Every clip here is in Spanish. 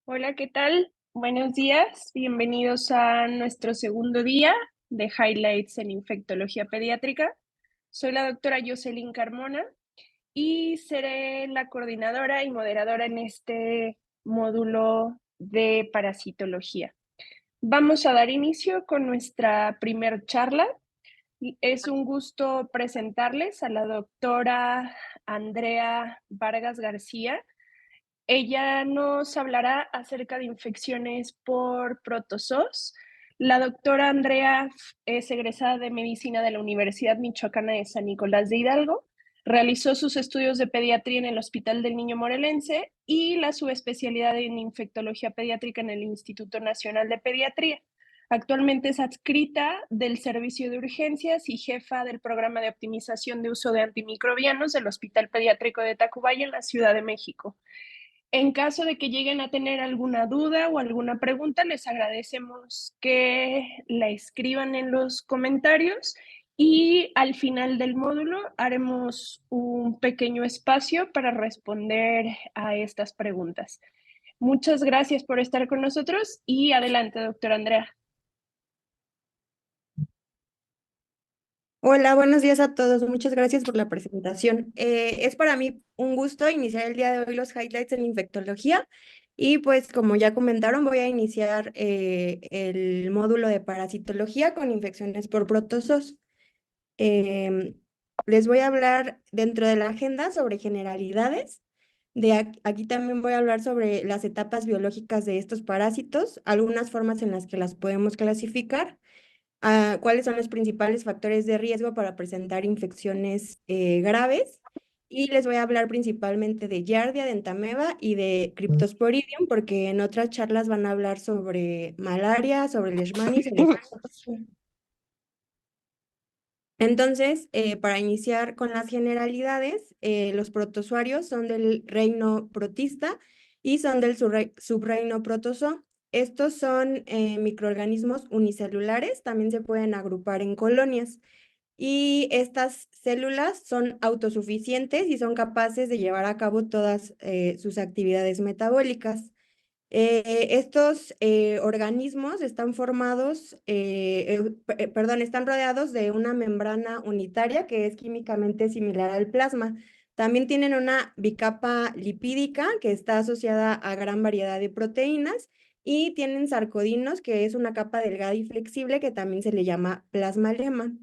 Hola, ¿qué tal? Buenos días, bienvenidos a nuestro segundo día de Highlights en Infectología Pediátrica. Soy la doctora Jocelyn Carmona y seré la coordinadora y moderadora en este módulo de parasitología. Vamos a dar inicio con nuestra primer charla. Es un gusto presentarles a la doctora Andrea Vargas García. Ella nos hablará acerca de infecciones por protozoos. La doctora Andrea es egresada de medicina de la Universidad Michoacana de San Nicolás de Hidalgo. Realizó sus estudios de pediatría en el Hospital del Niño Morelense y la subespecialidad en infectología pediátrica en el Instituto Nacional de Pediatría. Actualmente es adscrita del servicio de urgencias y jefa del programa de optimización de uso de antimicrobianos del Hospital Pediátrico de Tacubaya en la Ciudad de México. En caso de que lleguen a tener alguna duda o alguna pregunta, les agradecemos que la escriban en los comentarios y al final del módulo haremos un pequeño espacio para responder a estas preguntas. Muchas gracias por estar con nosotros y adelante, doctora Andrea. Hola, buenos días a todos. Muchas gracias por la presentación. Es para mí un gusto iniciar el día de hoy los highlights en infectología y pues como ya comentaron voy a iniciar el módulo de parasitología con infecciones por protozoos. Em, Les voy a hablar dentro de la agenda sobre generalidades. Aquí también voy a hablar sobre las etapas biológicas de estos parásitos, algunas formas en las que las podemos clasificar, cuáles son los principales factores de riesgo para presentar infecciones graves. Y les voy a hablar principalmente de Giardia, de Entameba y de Cryptosporidium, porque en otras charlas van a hablar sobre malaria, sobre Leishmaniasis. Entonces, para iniciar con las generalidades, los protozoarios son del reino protista y son del subreino protozoo. Estos son microorganismos unicelulares, también se pueden agrupar en colonias. Y estas células son autosuficientes y son capaces de llevar a cabo todas sus actividades metabólicas. Estos organismos están formados, perdón, están rodeados de una membrana unitaria que es químicamente similar al plasma. También tienen una bicapa lipídica que está asociada a gran variedad de proteínas y tienen sarcodinos, que es una capa delgada y flexible que también se le llama plasmalema.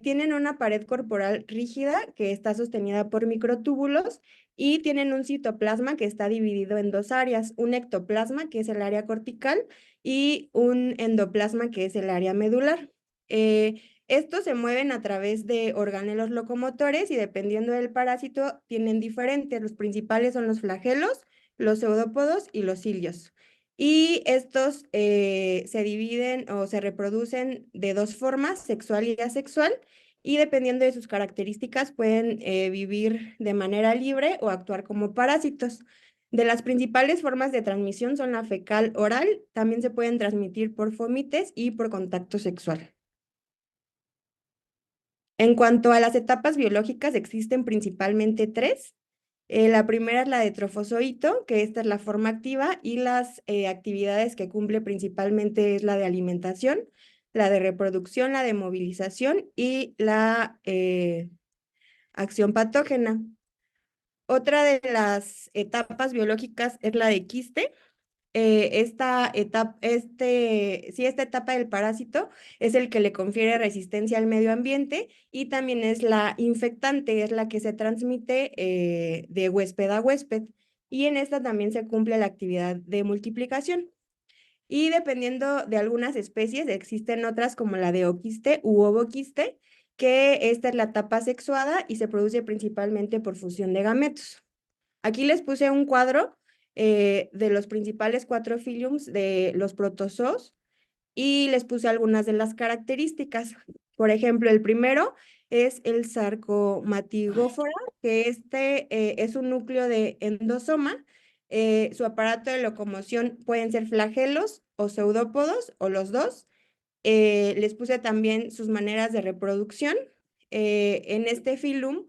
Tienen una pared corporal rígida que está sostenida por microtúbulos y tienen un citoplasma que está dividido en dos áreas, un ectoplasma, que es el área cortical, y un endoplasma, que es el área medular. Estos se mueven a través de organelos locomotores y dependiendo del parásito tienen diferentes. Los principales son los flagelos, los pseudópodos y los cilios. Y estos se dividen o se reproducen de dos formas, sexual y asexual, y dependiendo de sus características pueden vivir de manera libre o actuar como parásitos. De las principales formas de transmisión son la fecal oral, también se pueden transmitir por fomites y por contacto sexual. En cuanto a las etapas biológicas, existen principalmente tres. La primera es la de trofozoito, que esta es la forma activa, y las actividades que cumple principalmente es la de alimentación, la de reproducción, la de movilización y la acción patógena. Otra de las etapas biológicas es la de quiste. Esta etapa del parásito es el que le confiere resistencia al medio ambiente y también es la infectante, es la que se transmite de huésped a huésped. Y en esta también se cumple la actividad de multiplicación. Y dependiendo de algunas especies, existen otras como la de oquiste u ovoquiste, que esta es la etapa sexuada y se produce principalmente por fusión de gametos. Aquí les puse un cuadro de los principales cuatro filiums de los protozoos y les puse algunas de las características. Por ejemplo, el primero es el Sarcomatigófora, que es un núcleo de endosoma. Su aparato de locomoción pueden ser flagelos o pseudópodos o los dos. Les puse también sus maneras de reproducción. En este filum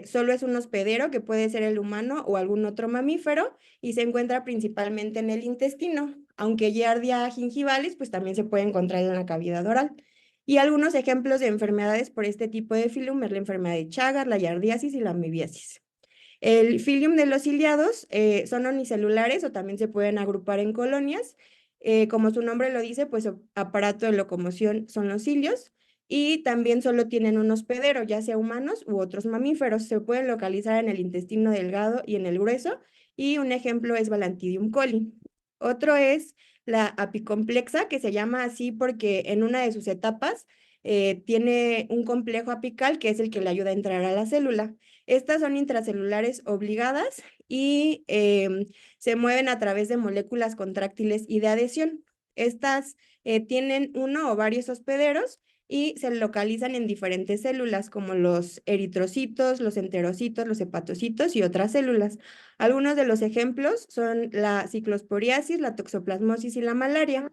solo es un hospedero que puede ser el humano o algún otro mamífero y se encuentra principalmente en el intestino, aunque Giardia gingivalis pues también se puede encontrar en la cavidad oral. Y algunos ejemplos de enfermedades por este tipo de filum es la enfermedad de Chagas, la yardiasis y la amibiasis. El filium de los ciliados son unicelulares o también se pueden agrupar en colonias. Como su nombre lo dice, pues aparato de locomoción son los cilios y también solo tienen un hospedero, ya sea humanos u otros mamíferos. Se pueden localizar en el intestino delgado y en el grueso y un ejemplo es Balantidium coli. Otro es la apicomplexa, que se llama así porque en una de sus etapas tiene un complejo apical que es el que le ayuda a entrar a la célula. Estas son intracelulares obligadas y se mueven a través de moléculas contráctiles y de adhesión. Estas tienen uno o varios hospederos y se localizan en diferentes células como los eritrocitos, los enterocitos, los hepatocitos y otras células. Algunos de los ejemplos son la ciclosporiasis, la toxoplasmosis y la malaria.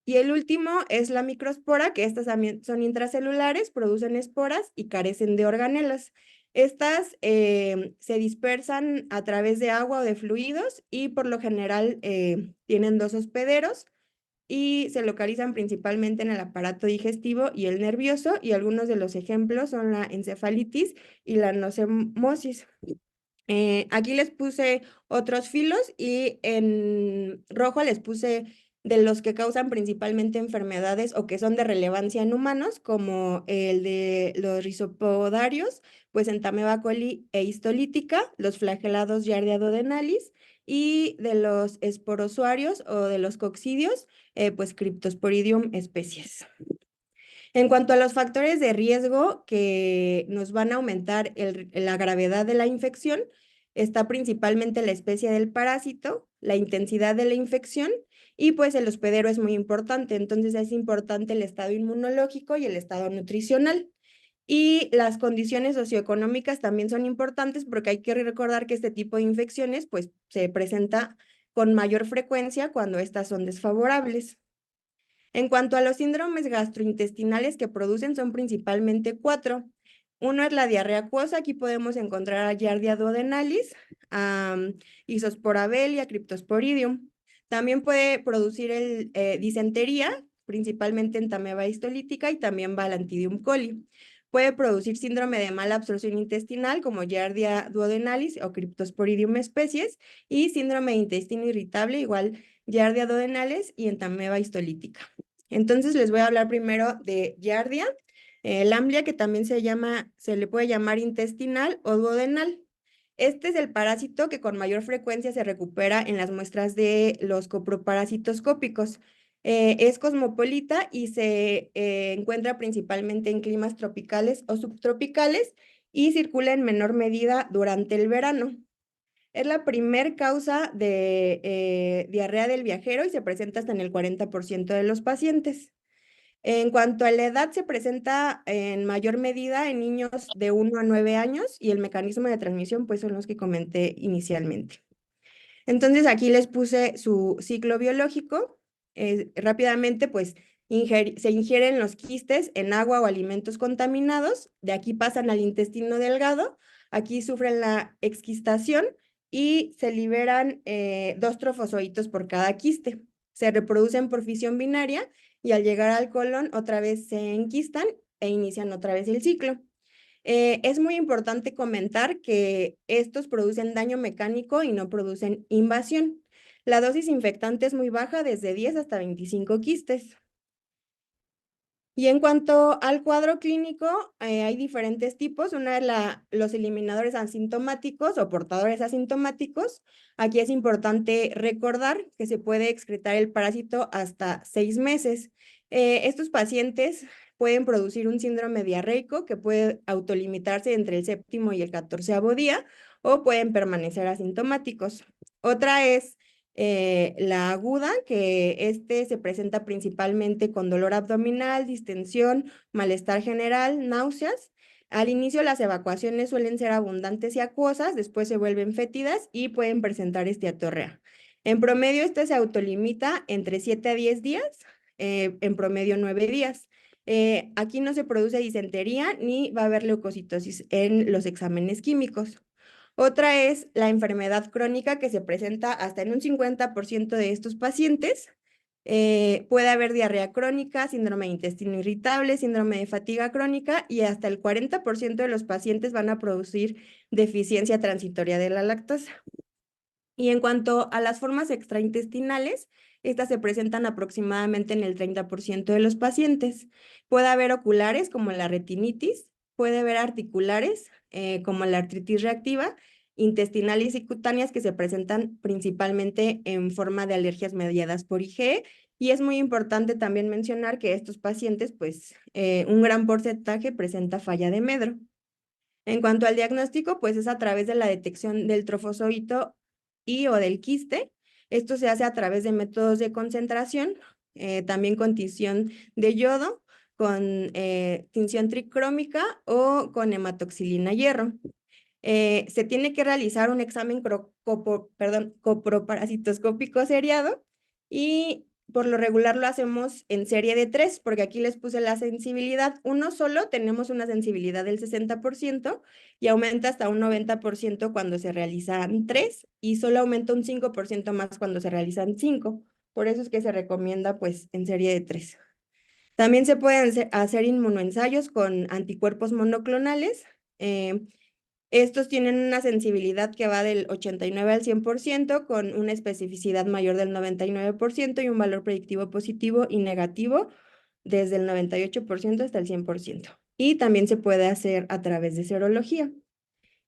Y el último es la microspora, que estas también son intracelulares, producen esporas y carecen de organelas. Estas se dispersan a través de agua o de fluidos y por lo general tienen dos hospederos y se localizan principalmente en el aparato digestivo y el nervioso y algunos de los ejemplos son la encefalitis y la nocemosis. Aquí les puse otros filos y en rojo les puse de los que causan principalmente enfermedades o que son de relevancia en humanos, como el de los rizopodarios, pues Entamoeba coli e histolítica, los flagelados Giardia duodenalis, y de los esporozoarios o de los coccidios, pues Cryptosporidium especies. En cuanto a los factores de riesgo que nos van a aumentar la gravedad de la infección, está principalmente la especie del parásito, la intensidad de la infección y pues el hospedero es muy importante. Entonces es importante el estado inmunológico y el estado nutricional. Y las condiciones socioeconómicas también son importantes porque hay que recordar que este tipo de infecciones pues se presenta con mayor frecuencia cuando estas son desfavorables. En cuanto a los síndromes gastrointestinales que producen, son principalmente cuatro. Uno es la diarrea acuosa, aquí podemos encontrar a Giardia duodenalis, Isospora Cryptosporidium. También puede producir disentería, principalmente Entamoeba histolítica y también Balantidium coli. Puede producir síndrome de mala absorción intestinal como Giardia duodenalis o Cryptosporidium especies y síndrome de intestino irritable igual Giardia duodenales y Entamoeba histolítica. Entonces les voy a hablar primero de Giardia, el Amblia, que también se le puede llamar intestinal o duodenal. Este es el parásito que con mayor frecuencia se recupera en las muestras de los coproparasitoscópicos. Es cosmopolita y se encuentra principalmente en climas tropicales o subtropicales y circula en menor medida durante el verano. Es la primer causa de diarrea del viajero y se presenta hasta en el 40% de los pacientes. En cuanto a la edad, se presenta en mayor medida en niños de 1 a 9 años y el mecanismo de transmisión pues son los que comenté inicialmente. Entonces aquí les puse su ciclo biológico. Rápidamente pues se ingieren los quistes en agua o alimentos contaminados. De aquí pasan al intestino delgado. Aquí sufren la exquistación y se liberan 2 trofozoitos por cada quiste. Se reproducen por fisión binaria y al llegar al colon otra vez se enquistan e inician otra vez el ciclo. Es muy importante comentar que estos producen daño mecánico y no producen invasión. La dosis infectante es muy baja, desde 10 hasta 25 quistes. Y en cuanto al cuadro clínico, hay diferentes tipos. Una es los eliminadores asintomáticos o portadores asintomáticos. Aquí es importante recordar que se puede excretar el parásito hasta 6 meses. Estos pacientes pueden producir un síndrome diarreico que puede autolimitarse entre el séptimo y el 14º día o pueden permanecer asintomáticos. Otra es la aguda, que se presenta principalmente con dolor abdominal, distensión, malestar general, náuseas. Al inicio las evacuaciones suelen ser abundantes y acuosas, después se vuelven fétidas y pueden presentar esteatorrea. En promedio, se autolimita entre 7 a 10 días, en promedio 9 días. Aquí no se produce disentería ni va a haber leucocitosis en los exámenes químicos. Otra es la enfermedad crónica que se presenta hasta en un 50% de estos pacientes. Puede haber diarrea crónica, síndrome de intestino irritable, síndrome de fatiga crónica y hasta el 40% de los pacientes van a producir deficiencia transitoria de la lactosa. Y en cuanto a las formas extraintestinales, estas se presentan aproximadamente en el 30% de los pacientes. Puede haber oculares como la retinitis, puede haber articulares como la artritis reactiva, intestinales y cutáneas que se presentan principalmente en forma de alergias mediadas por IgE. Y es muy importante también mencionar que estos pacientes, pues un gran porcentaje presenta falla de Medro. En cuanto al diagnóstico, pues es a través de la detección del trofozoito y o del quiste. Esto se hace a través de métodos de concentración, también con tinción de yodo, con tinción tricrómica o con hematoxilina hierro. Se tiene que realizar un examen coproparasitoscópico seriado y por lo regular lo hacemos en serie de 3, porque aquí les puse la sensibilidad. Uno solo tenemos una sensibilidad del 60% y aumenta hasta un 90% cuando se realizan 3 y solo aumenta un 5% más cuando se realizan 5. Por eso es que se recomienda pues en serie de 3. También se pueden hacer inmunoensayos con anticuerpos monoclonales. Estos tienen una sensibilidad que va del 89 al 100%, con una especificidad mayor del 99% y un valor predictivo positivo y negativo desde el 98% hasta el 100%. Y también se puede hacer a través de serología.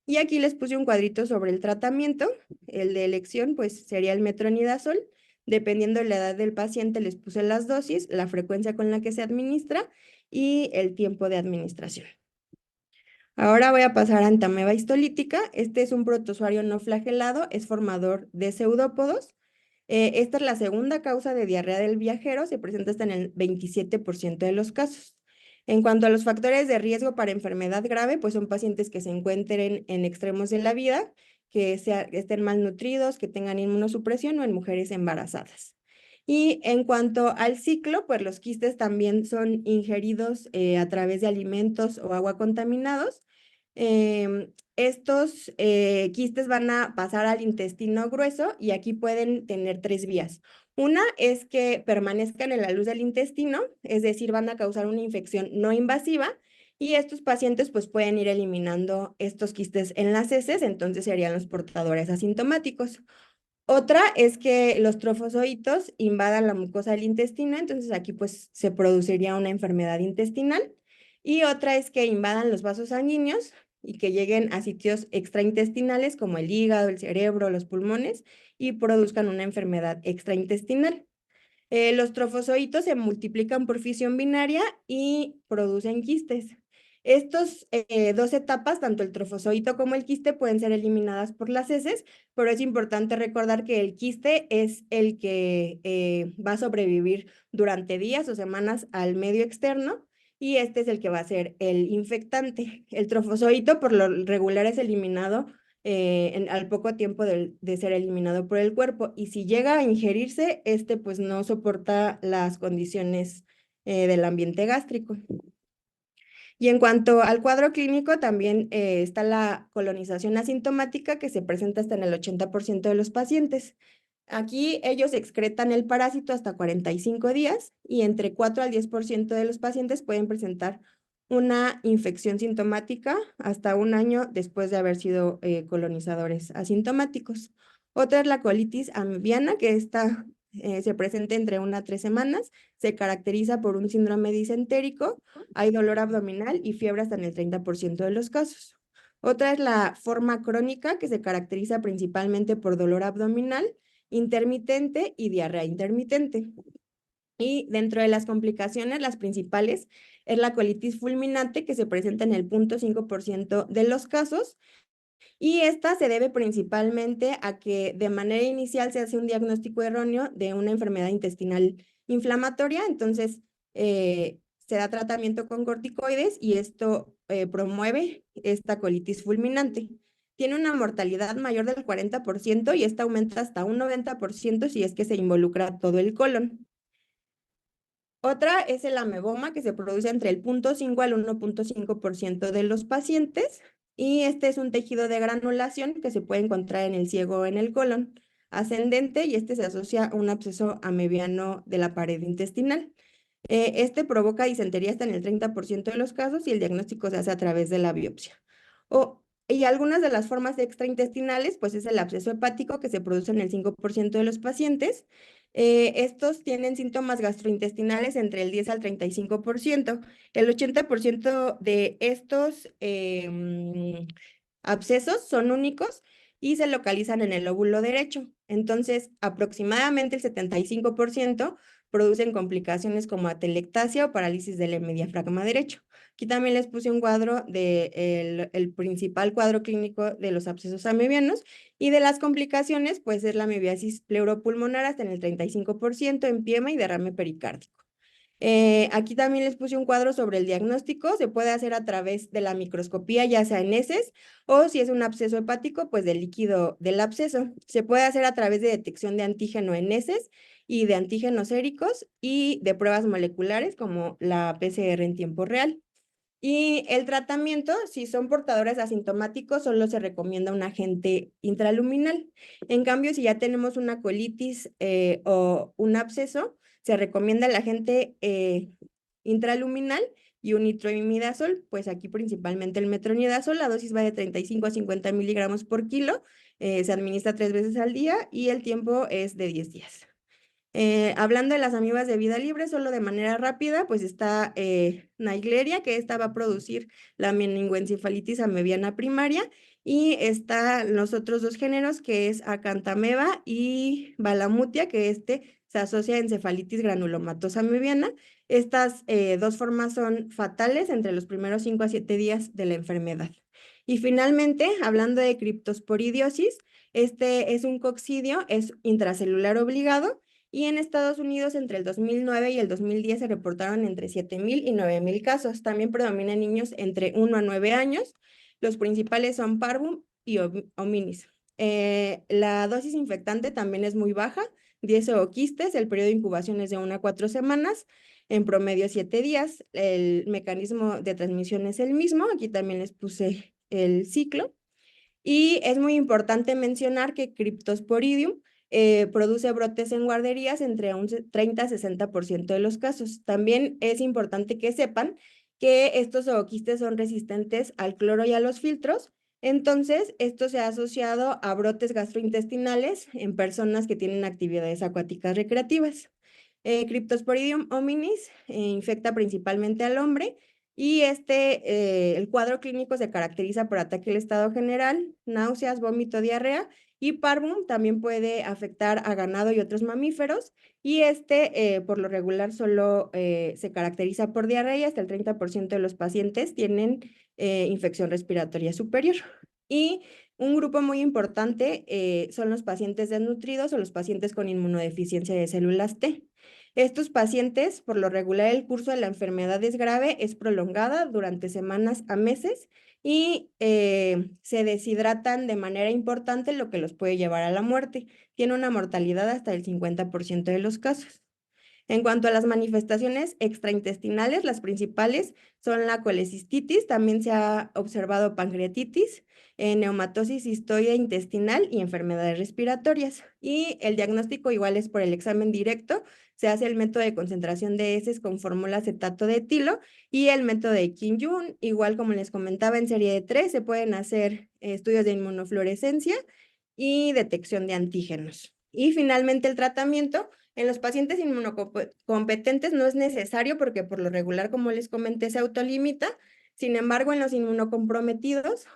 Y aquí les puse un cuadrito sobre el tratamiento. El de elección, pues, sería el metronidazol. Dependiendo de la edad del paciente, les puse las dosis, la frecuencia con la que se administra y el tiempo de administración. Ahora voy a pasar a antameba histolítica. Este es un protozoario no flagelado, es formador de pseudópodos. Esta es la segunda causa de diarrea del viajero, se presenta hasta en el 27% de los casos. En cuanto a los factores de riesgo para enfermedad grave, pues son pacientes que se encuentren en extremos de la vida, que estén malnutridos, que tengan inmunosupresión o en mujeres embarazadas. Y en cuanto al ciclo, pues los quistes también son ingeridos a través de alimentos o agua contaminados. Estos quistes van a pasar al intestino grueso y aquí pueden tener 3 vías. Una es que permanezcan en la luz del intestino, es decir, van a causar una infección no invasiva y estos pacientes pues pueden ir eliminando estos quistes en las heces, entonces serían los portadores asintomáticos. Otra es que los trofozoitos invadan la mucosa del intestino, entonces aquí pues se produciría una enfermedad intestinal. Y otra es que invadan los vasos sanguíneos y que lleguen a sitios extraintestinales como el hígado, el cerebro, los pulmones y produzcan una enfermedad extraintestinal. Los trofozoitos se multiplican por fisión binaria y producen quistes. Estos 2 etapas, tanto el trofozoito como el quiste, pueden ser eliminadas por las heces, pero es importante recordar que el quiste es el que va a sobrevivir durante días o semanas al medio externo y este es el que va a ser el infectante. El trofozoito por lo regular es eliminado al poco tiempo de ser eliminado por el cuerpo. Y si llega a ingerirse, este pues no soporta las condiciones del ambiente gástrico. Y en cuanto al cuadro clínico, también está la colonización asintomática que se presenta hasta en el 80% de los pacientes. Aquí ellos excretan el parásito hasta 45 días y entre 4 al 10% de los pacientes pueden presentar una infección sintomática hasta un año después de haber sido colonizadores asintomáticos. Otra es la colitis amibiana, que se presenta entre 1 a 3 semanas, se caracteriza por un síndrome disentérico, hay dolor abdominal y fiebre hasta en el 30% de los casos. Otra es la forma crónica, que se caracteriza principalmente por dolor abdominal, intermitente y diarrea intermitente. Y dentro de las complicaciones, las principales es la colitis fulminante, que se presenta en el 0.5% de los casos. Y esta se debe principalmente a que de manera inicial se hace un diagnóstico erróneo de una enfermedad intestinal inflamatoria, entonces se da tratamiento con corticoides y esto promueve esta colitis fulminante. Tiene una mortalidad mayor del 40% y esta aumenta hasta un 90% si es que se involucra todo el colon. Otra es el ameboma, que se produce entre el 0,5 al 1,5% de los pacientes, y este es un tejido de granulación que se puede encontrar en el ciego o en el colon ascendente, y este se asocia a un absceso amebiano de la pared intestinal. Este provoca disentería hasta en el 30% de los casos, y el diagnóstico se hace a través de la biopsia. Y algunas de las formas extraintestinales, pues es el absceso hepático, que se produce en el 5% de los pacientes. Estos tienen síntomas gastrointestinales entre el 10 al 35%. El 80% de estos abscesos son únicos y se localizan en el lóbulo derecho. Entonces, aproximadamente el 75% producen complicaciones como atelectasia o parálisis del hemodiafragma derecho. Aquí también les puse un cuadro de el principal cuadro clínico de los abscesos amebianos, y de las complicaciones, pues es la amebiasis pleuropulmonar hasta en el 35%, empiema y derrame pericárdico. Aquí también les puse un cuadro sobre el diagnóstico. Se puede hacer a través de la microscopía, ya sea en heces, o si es un absceso hepático, pues del líquido del absceso. Se puede hacer a través de detección de antígeno en heces y de antígenos séricos y de pruebas moleculares como la PCR en tiempo real. Y el tratamiento, si son portadores asintomáticos, solo se recomienda un agente intraluminal. En cambio, si ya tenemos una colitis o un absceso, se recomienda el agente intraluminal y un nitroimidazol, pues aquí principalmente el metronidazol. La dosis va de 35 a 50 miligramos por kilo, se administra 3 veces al día y el tiempo es de 10 días. Hablando de las amibas de vida libre, solo de manera rápida, pues está Naegleria, que esta va a producir la meningoencefalitis amebiana primaria, y está los otros dos géneros, que es Acantameba y Balamutia, que se asocia a encefalitis granulomatosa amebiana. Estas dos formas son fatales entre los primeros 5 a 7 días de la enfermedad. Y finalmente, hablando de criptosporidiosis, este es un coccidio, es intracelular obligado, y en Estados Unidos entre el 2009 y el 2010 se reportaron entre 7,000 y 9,000 casos. También predominan niños entre 1 a 9 años. Los principales son parvum y hominis. La dosis infectante también es muy baja, 10 ooquistes. El periodo de incubación es de 1 a 4 semanas, en promedio 7 días. El mecanismo de transmisión es el mismo. Aquí también les puse el ciclo. Y es muy importante mencionar que Cryptosporidium produce brotes en guarderías entre un 30 a 60% de los casos. También es importante que sepan que estos zooquistes son resistentes al cloro y a los filtros. Entonces, esto se ha asociado a brotes gastrointestinales en personas que tienen actividades acuáticas recreativas. Cryptosporidium hominis infecta principalmente al hombre, y el cuadro clínico se caracteriza por ataque al estado general, náuseas, vómito, diarrea, y parvum también puede afectar a ganado y otros mamíferos, y por lo regular solo se caracteriza por diarrea, y hasta el 30% de los pacientes tienen infección respiratoria superior. Y un grupo muy importante son los pacientes desnutridos o los pacientes con inmunodeficiencia de células T. Estos pacientes, por lo regular, el curso de la enfermedad es grave, es prolongada durante semanas a meses, y se deshidratan de manera importante, lo que los puede llevar a la muerte. Tiene una mortalidad hasta el 50% de los casos. En cuanto a las manifestaciones extraintestinales, las principales son la colecistitis, también se ha observado pancreatitis, neumatosis cistoide intestinal y enfermedades respiratorias. Y el diagnóstico igual es por el examen directo. Se hace el método de concentración de heces con fórmula acetato de etilo y el método de Kim-Jun. Igual, como les comentaba, en serie de 3 se pueden hacer estudios de inmunofluorescencia y detección de antígenos. Y finalmente el tratamiento. En los pacientes inmunocompetentes no es necesario porque por lo regular, como les comenté, se autolimita. Sin embargo, en los inmunocomprometidos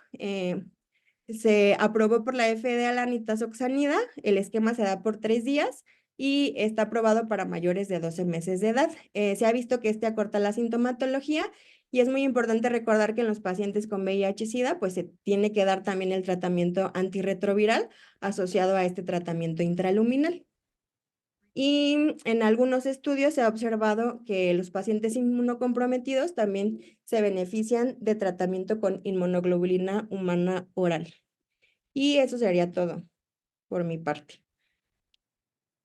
se aprobó por la FDA la nitazoxanida. El esquema se da por 3 días y está aprobado para mayores de 12 meses de edad. Se ha visto que acorta la sintomatología, y es muy importante recordar que en los pacientes con VIH-Sida, pues se tiene que dar también el tratamiento antirretroviral asociado a este tratamiento intraluminal. Y en algunos estudios se ha observado que los pacientes inmunocomprometidos también se benefician de tratamiento con inmunoglobulina humana oral. Y eso sería todo por mi parte.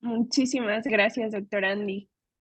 Muchísimas gracias, doctor Andy.